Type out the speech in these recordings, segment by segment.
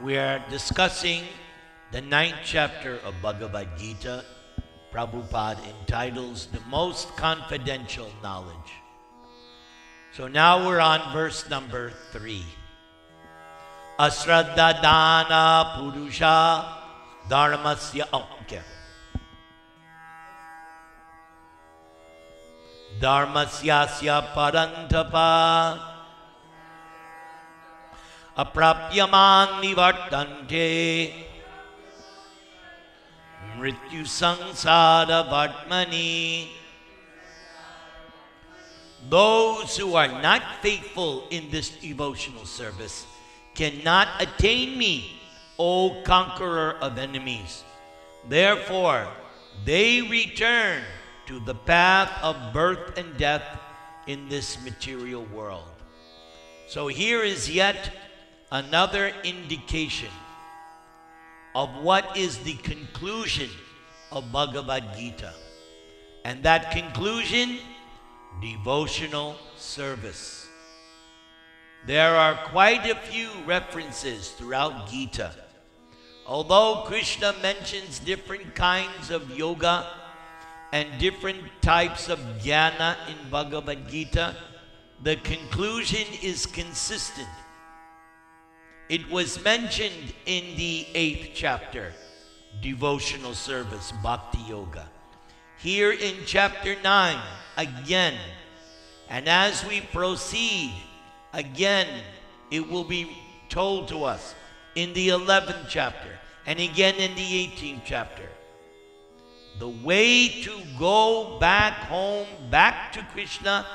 We are discussing the 9th chapter of Bhagavad Gita. Prabhupada entitles The Most Confidential Knowledge. So now we're on verse number 3. Asraddha dana purusha dharmasya dharmasyasya parantapa aprapyaman nivartante mrityu sansara vartmani. Those who are not faithful in this devotional service cannot attain me, O conqueror of enemies. Therefore, they return to the path of birth and death in this material world. So here is yet another indication of what is the conclusion of Bhagavad Gita. And that conclusion, devotional service. There are quite a few references throughout Gita. Although Krishna mentions different kinds of yoga and different types of jnana in Bhagavad Gita, the conclusion is consistent. It was mentioned in the 8th chapter, devotional service, Bhakti Yoga. Here in chapter 9, again, and as we proceed, again, it will be told to us in the 11th chapter, and again in the 18th chapter. The way to go back home, back to Krishna,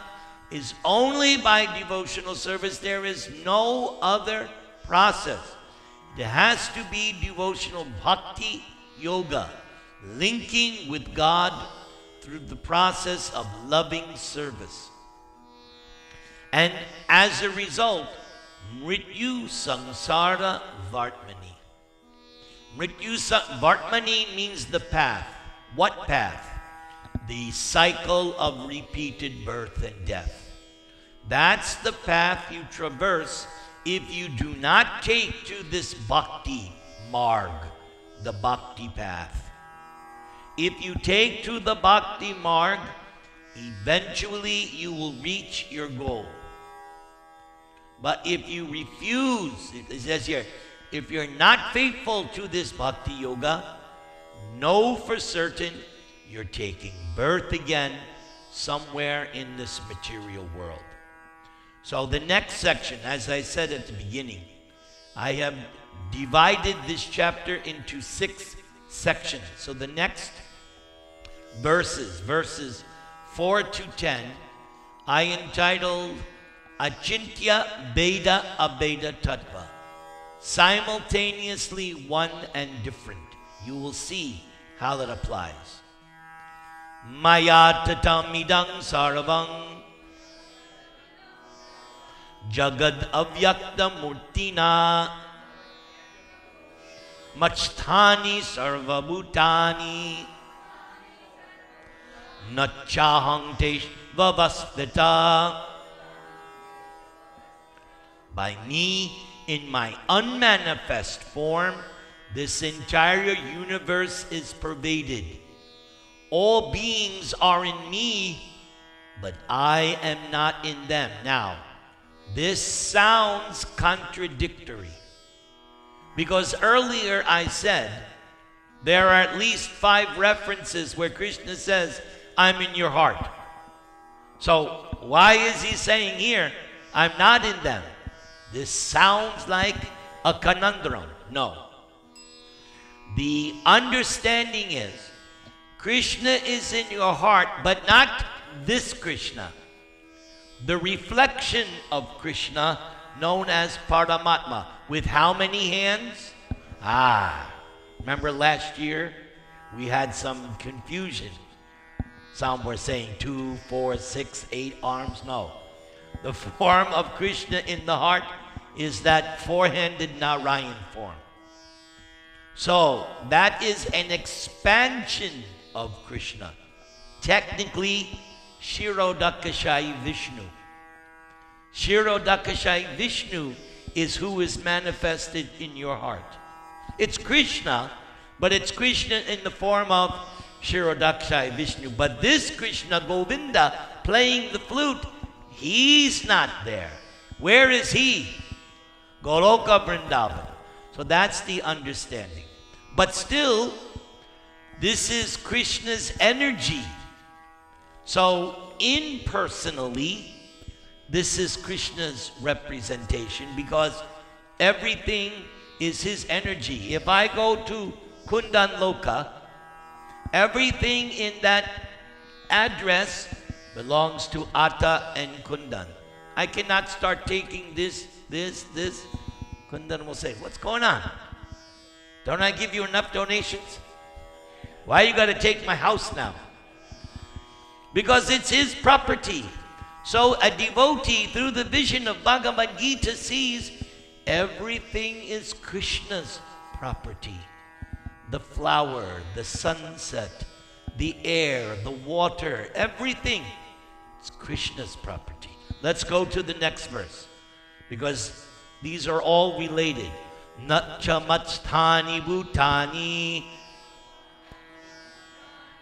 is only by devotional service. There is no other process. It has to be devotional bhakti yoga, linking with God through the process of loving service. And as a result, mrityu sansara vartmani. Vartmani means the path. What path? The cycle of repeated birth and death. That's the path you traverse if you do not take to this bhakti marg, the bhakti path. If you take to the bhakti marg, eventually you will reach your goal. But if you refuse, it says here, if you're not faithful to this bhakti yoga, know for certain you're taking birth again somewhere in this material world. So the next section, as I said at the beginning, I have divided this chapter into 6 sections. So the next verses 4 to 10, I entitled Achintya Beda Abeda Tattva, simultaneously one and different. You will see how that applies. Maya tatamidang sarvang jagad avyakta murtina machthani sarvabhutani nachahang teshvavastita. By me, in my unmanifest form, this entire universe is pervaded. All beings are in me, but I am not in them. Now, this sounds contradictory, because earlier I said there are at least 5 references where Krishna says, I'm in your heart. So why is he saying here, I'm not in them? This sounds like a conundrum. No. The understanding is, Krishna is in your heart, but not this Krishna. The reflection of Krishna, known as Paramatma, with how many hands? Remember last year we had some confusion. Some were saying 2, 4, 6, 8 arms. No. The form of Krishna in the heart is that 4-handed Narayan form. So that is an expansion of Krishna. Technically, Kshirodakashayi Vishnu. Kshirodakashayi Vishnu is who is manifested in your heart. It's Krishna, but it's Krishna in the form of Kshirodakshai Vishnu. But this Krishna Govinda playing the flute, he's not there. Where is he? Goloka Vrindavan. So that's the understanding. But still, this is Krishna's energy. So impersonally, this is Krishna's representation because everything is his energy. If I go to Kundan Loka, everything in that address belongs to Atta and Kundan. I cannot start taking this. Kundan will say, what's going on? Don't I give you enough donations? Why you got to take my house now? Because it's his property. So a devotee through the vision of Bhagavad Gita sees everything is Krishna's property. The flower, the sunset, the air, the water, everything is Krishna's property. Let's go to the next verse because these are all related. Natcha matstani bhutani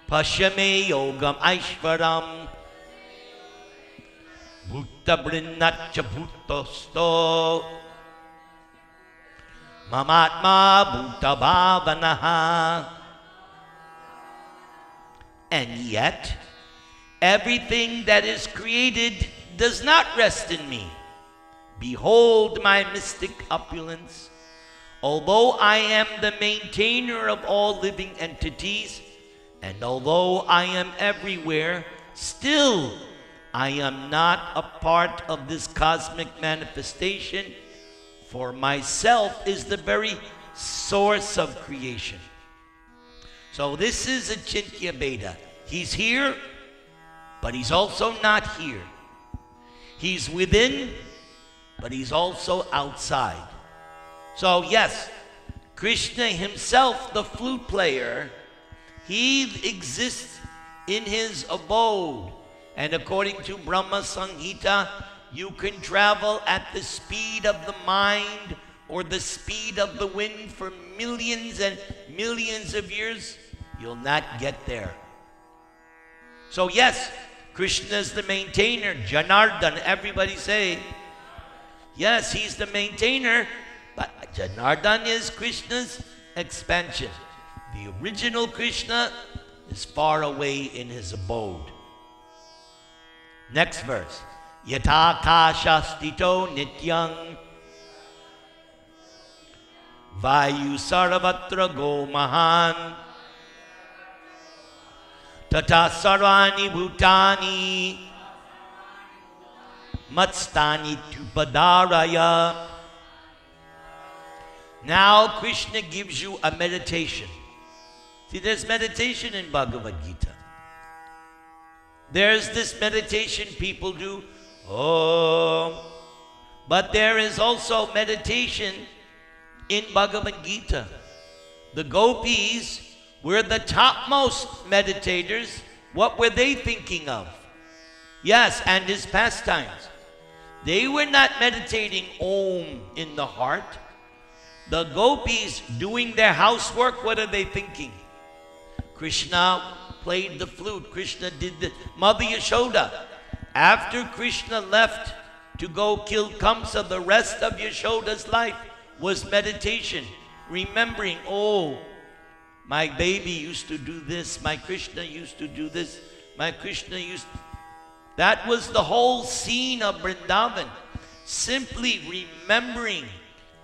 Pashyame yogam aishvaram Bhutta brinnatcha bhuttosto Mamatma bhutta bhavanaha. And yet, everything that is created does not rest in me. Behold my mystic opulence. Although I am the maintainer of all living entities, and although I am everywhere, still I am not a part of this cosmic manifestation, for myself is the very source of creation. So this is Achintya Bheda. He's here, but he's also not here. He's within, but he's also outside. So yes, Krishna himself, the flute player, he exists in his abode. And according to Brahma Samhita, you can travel at the speed of the mind or the speed of the wind for millions and millions of years. You'll not get there. So yes, Krishna is the maintainer. Janardhan, everybody say, yes, he's the maintainer, but Janardhan is Krishna's expansion. The original Krishna is far away in his abode. Next verse. Yatha kashastito nityang vayu sarvatra go mahan tata sarvani bhutani matstani tupadaraya. Now Krishna gives you a meditation. See, there's meditation in Bhagavad Gita. There's this meditation people do, oh, but there is also meditation in Bhagavad Gita. The gopis were the topmost meditators. What were they thinking of? Yes, and his pastimes. They were not meditating Om in the heart. The gopis doing their housework, what are they thinking? Krishna played the flute. Krishna did the Mother Yashoda. After Krishna left to go kill Kamsa, the rest of Yashoda's life was meditation. Remembering, oh, my baby used to do this. My Krishna used to do this. My Krishna used to... That was the whole scene of Vrindavan. Simply remembering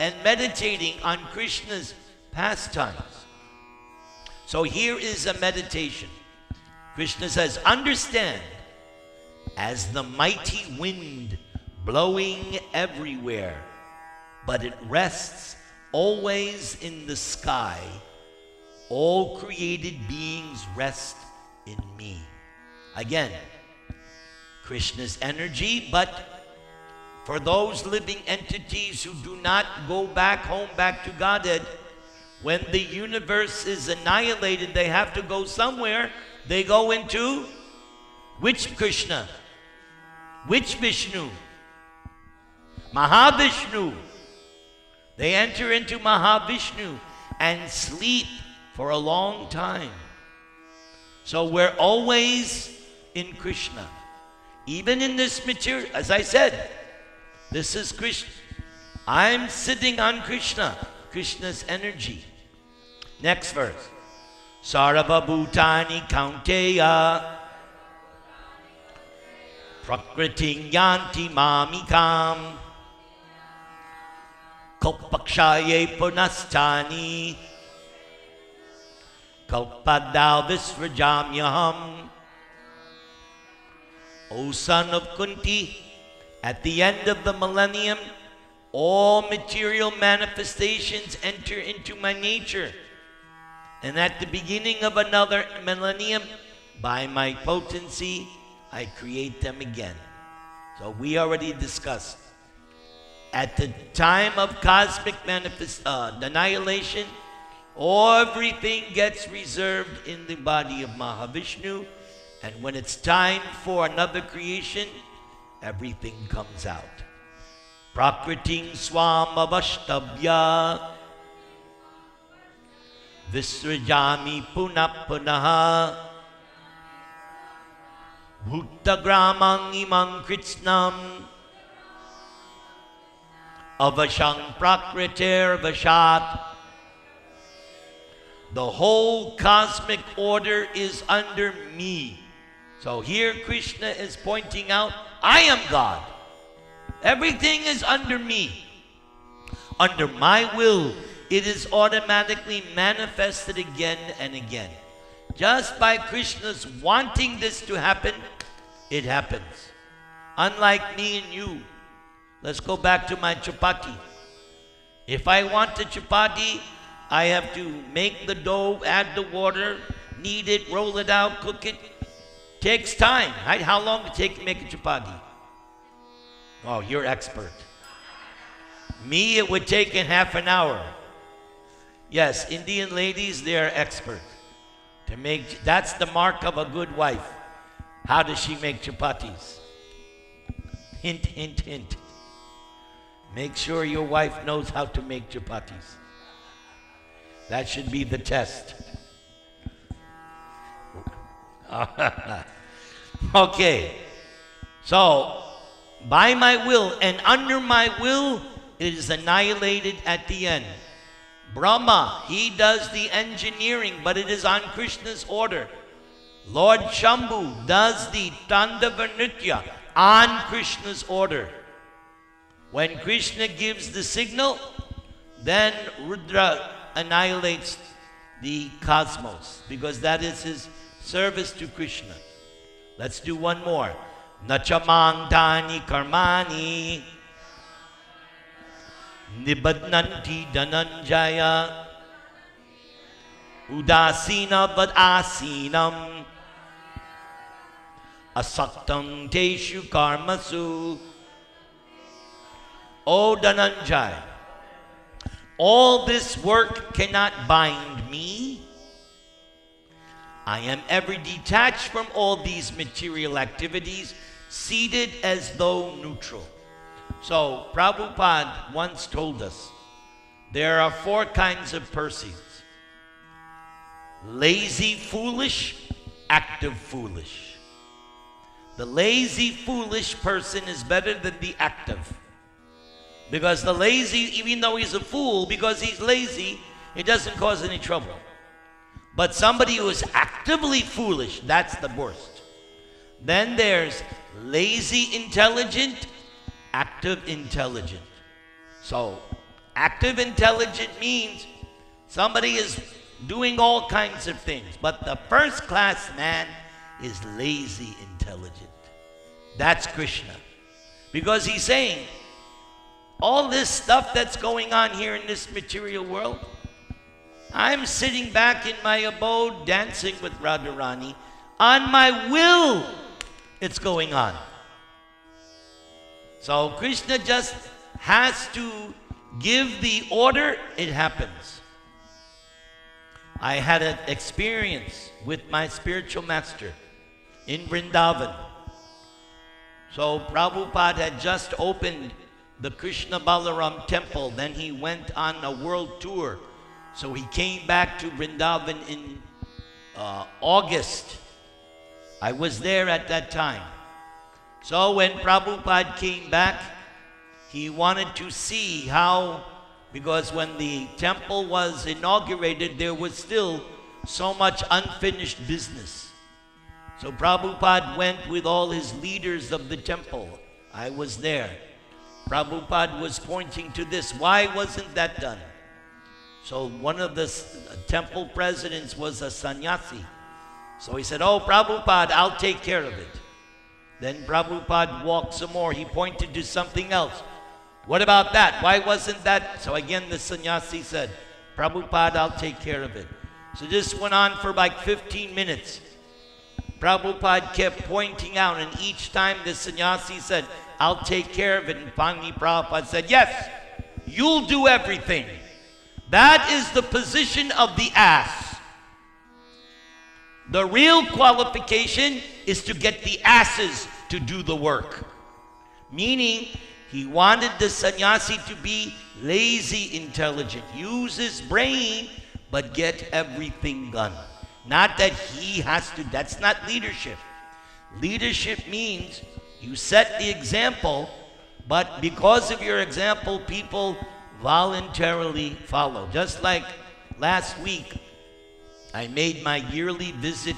and meditating on Krishna's pastimes. So here is a meditation. Krishna says, understand, as the mighty wind blowing everywhere, but it rests always in the sky, all created beings rest in me. Again, Krishna's energy, but for those living entities who do not go back home, back to Godhead, when the universe is annihilated, they have to go somewhere. They go into which Krishna? Which Vishnu? Mahavishnu. They enter into Mahavishnu and sleep for a long time. So we're always in Krishna. Even in this material, as I said, this is Krishna. I'm sitting on Krishna, Krishna's energy. Next verse. Sarva Bhutani Kaunteya Prakriting Yanti Mamikam Kalpakshaye Punastani Kalpadal Visrajamyaham. O son of Kunti, at the end of the millennium, all material manifestations enter into my nature. And at the beginning of another millennium, by my potency, I create them again. So we already discussed. At the time of cosmic annihilation, everything gets reserved in the body of Mahavishnu. And when it's time for another creation, everything comes out. Prakriting swamavashtabhya Visrajami punaha Bhuttagramang imang kritsnam Avashang prakriter vashat. The whole cosmic order is under me. So here Krishna is pointing out, I am God. Everything is under me. Under my will, it is automatically manifested again and again. Just by Krishna's wanting this to happen, it happens. Unlike me and you. Let's go back to my chapati. If I want the chapati, I have to make the dough, add the water, knead it, roll it out, cook it. Takes time, right? How long does it take to make a chapati? Oh, you're expert. Me, it would take in half an hour. Yes, Indian ladies, they're expert. That's the mark of a good wife. How does she make chapatis? Hint, hint, hint. Make sure your wife knows how to make chapatis. That should be the test. Okay. So, by my will and under my will, it is annihilated at the end. Brahma, he does the engineering, but it is on Krishna's order. Lord Shambhu does the Tandava Nritya on Krishna's order. When Krishna gives the signal, then Rudra annihilates the cosmos, because that is his service to Krishna. Let's do one more. Nachamangdani karmani nibadnanti dhananjaya udasina vad asinam asaktam teshu karmasu. O Dhananjaya, all this work cannot bind me. I am ever detached from all these material activities, seated as though neutral. So, Prabhupada once told us, there are 4 kinds of persons. Lazy foolish, active foolish. The lazy foolish person is better than the active. Because the lazy, even though he's a fool, because he's lazy, it doesn't cause any trouble. But somebody who is actively foolish, that's the worst. Then there's lazy intelligent, active intelligent. So, active intelligent means somebody is doing all kinds of things. But the first class man is lazy intelligent. That's Krishna. Because he's saying, all this stuff that's going on here in this material world, I'm sitting back in my abode dancing with Radharani. On my will, it's going on. So Krishna just has to give the order, it happens. I had an experience with my spiritual master in Vrindavan. So Prabhupada had just opened the Krishna Balaram temple. Then he went on a world tour. So he came back to Vrindavan in August. I was there at that time. So when Prabhupada came back, he wanted to see how, because when the temple was inaugurated, there was still so much unfinished business. So Prabhupada went with all his leaders of the temple. I was there. Prabhupada was pointing to this. Why wasn't that done? So one of the temple presidents was a sannyasi. So he said, oh, Prabhupada, I'll take care of it. Then Prabhupada walked some more. He pointed to something else. What about that? Why wasn't that? So again, the sannyasi said, Prabhupada, I'll take care of it. So this went on for like 15 minutes. Prabhupada kept pointing out, and each time the sannyasi said, I'll take care of it. And finally Prabhupada said, yes, you'll do everything. That is the position of the ass. The real qualification is to get the asses to do the work. Meaning, he wanted the sannyasi to be lazy intelligent. Use his brain, but get everything done. Not that he has to, that's not leadership. Leadership means you set the example, but because of your example, people voluntarily follow. Just like last week, I made my yearly visit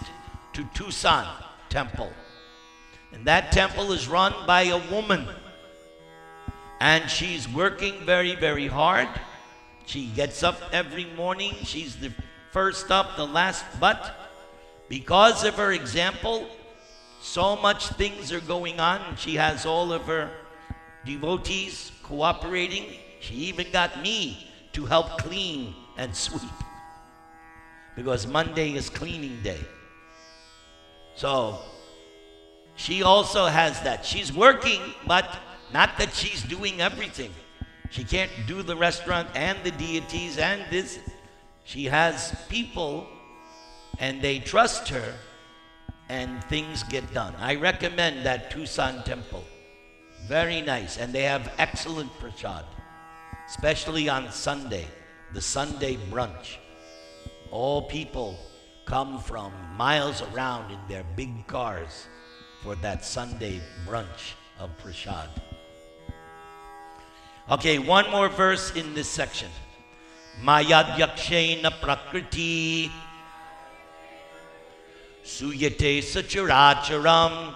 to Tucson Temple. And that temple is run by a woman. And she's working very, very hard. She gets up every morning. She's the first up, the last but. Because of her example, so much things are going on. And she has all of her devotees cooperating. She even got me to help clean and sweep. Because Monday is cleaning day. So she also has that. She's working, but not that she's doing everything. She can't do the restaurant and the deities and this. She has people and they trust her and things get done. I recommend that Tucson temple. Very nice. And they have excellent prasad, especially on Sunday, the Sunday brunch. All people come from miles around in their big cars for that Sunday brunch of prasad. Okay, one more verse in this section. Mayad yakshena prakriti suyate sacharacharam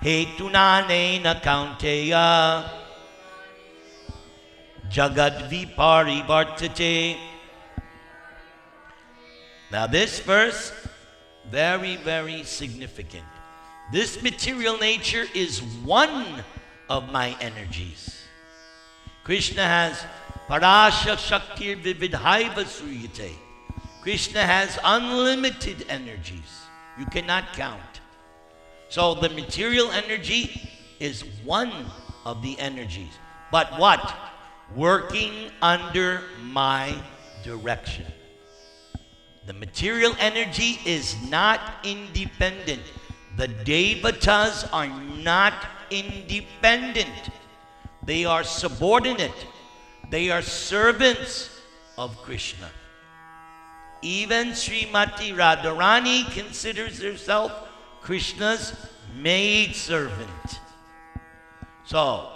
hetunanena kaunteya jagad viparivartate. Now this verse, very, very significant. This material nature is one of my energies. Krishna has Parasha Shaktir Vividhaiva Suyate. Krishna has unlimited energies. You cannot count. So the material energy is one of the energies. But what? Working under my direction. The material energy is not independent. The devatas are not independent. They are subordinate. They are servants of Krishna. Even Srimati Radharani considers herself Krishna's maidservant. So,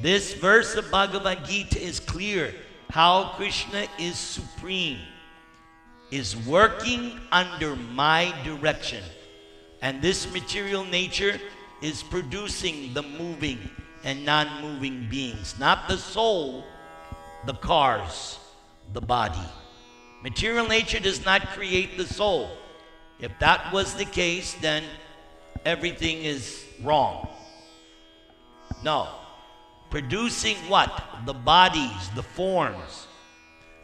this verse of Bhagavad Gita is clear how Krishna is supreme, is working under my direction. And this material nature is producing the moving and non-moving beings. Not the soul, the cars, the body. Material nature does not create the soul. If that was the case, then everything is wrong. No. Producing what? The bodies, the forms.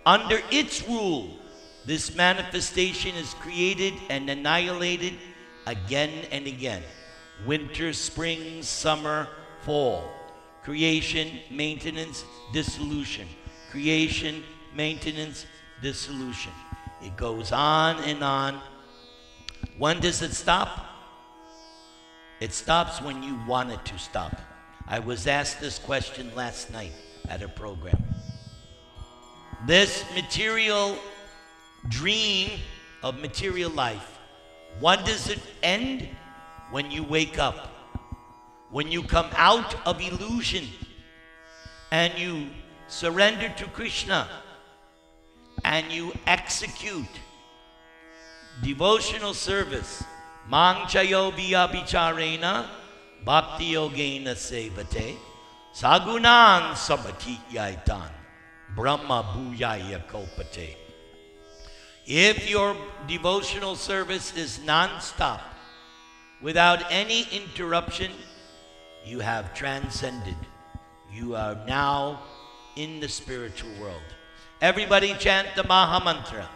Under its rule, this manifestation is created and annihilated again and again. Winter, spring, summer, fall. Creation, maintenance, dissolution. Creation, maintenance, dissolution. It goes on and on. When does it stop? It stops when you want it to stop. I was asked this question last night at a program. This material dream of material life, when does it end? When you wake up. When you come out of illusion and you surrender to Krishna and you execute devotional service. Mang chayo bicharena bhakti yogena sevate sagunan sabati yaitan brahma bhuyaya kopate. If your devotional service is non-stop, without any interruption, you have transcended. You are now in the spiritual world. Everybody chant the Maha Mantra.